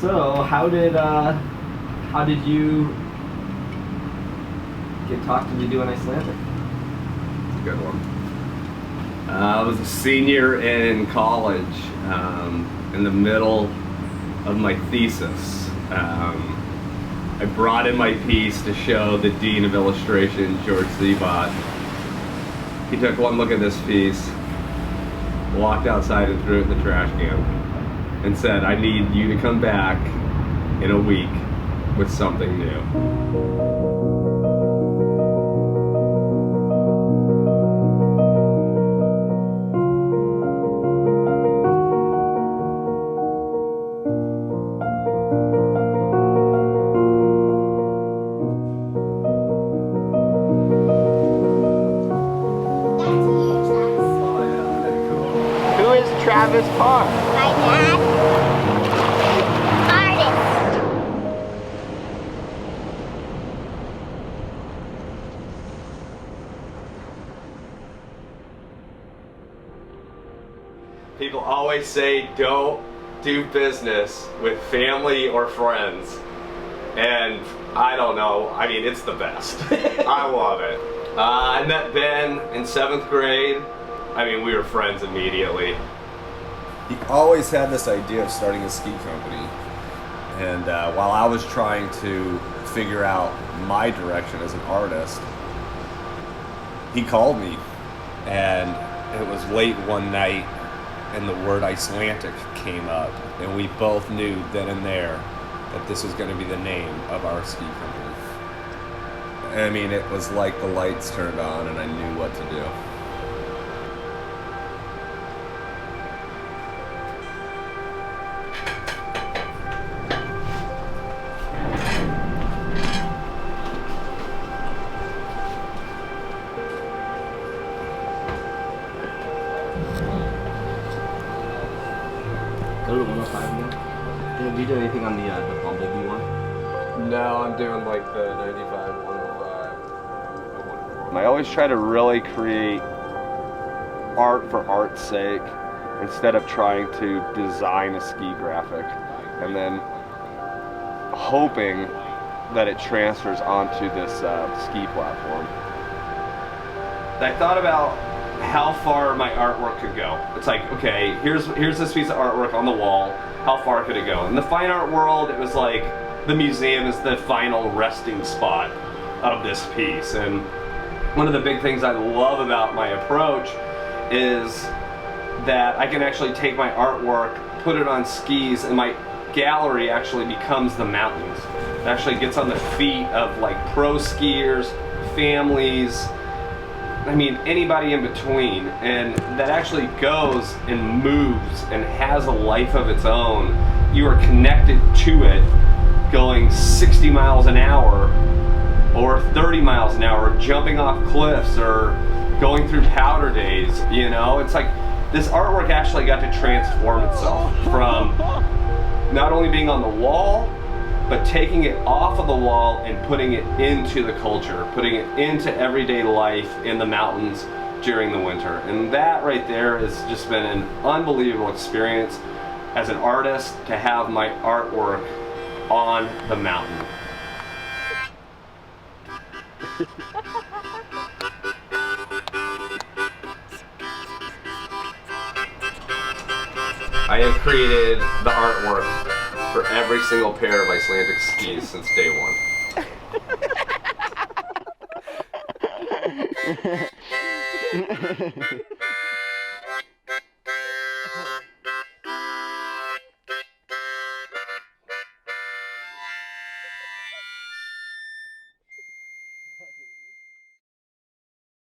So, how did you get talked into doing Icelantic? It's a good one. I was a senior in college, in the middle of my thesis. I brought in my piece to show the Dean of Illustration, George Zebot. He took one look at this piece, walked outside and threw it in the trash can, and said, I need you to come back in a week with something new. Travis Parr. My dad. Artist. People always say don't do business with family or friends. And I don't know, I mean, it's the best. I love it. I met Ben in 7th grade. I mean, we were friends immediately. He always had this idea of starting a ski company, and while I was trying to figure out my direction as an artist, he called me, and it was late one night and the word Icelantic came up, and we both knew then and there that this was going to be the name of our ski company. I mean, it was like the lights turned on and I knew what to do. Did you do anything on the Bumblebee one? No, I'm doing like the 95, 105. I always try to really create art for art's sake instead of trying to design a ski graphic and then hoping that it transfers onto this ski platform. I thought about how far my artwork could go. It's like, okay, here's this piece of artwork on the wall. How far could it go? In the fine art world, it was like the museum is the final resting spot of this piece. And one of the big things I love about my approach is that I can actually take my artwork, put it on skis, and my gallery actually becomes the mountains. It actually gets on the feet of like pro skiers, families, I mean anybody in between, and that actually goes and moves and has a life of its own. You are connected to it going 60 miles an hour or 30 miles an hour, jumping off cliffs or going through powder days, you know? It's like this artwork actually got to transform itself from not only being on the wall, but taking it off of the wall and putting it into the culture, putting it into everyday life in the mountains during the winter. And that right there has just been an unbelievable experience as an artist to have my artwork on the mountain. I have created the artwork for every single pair of Icelantic skis since day one.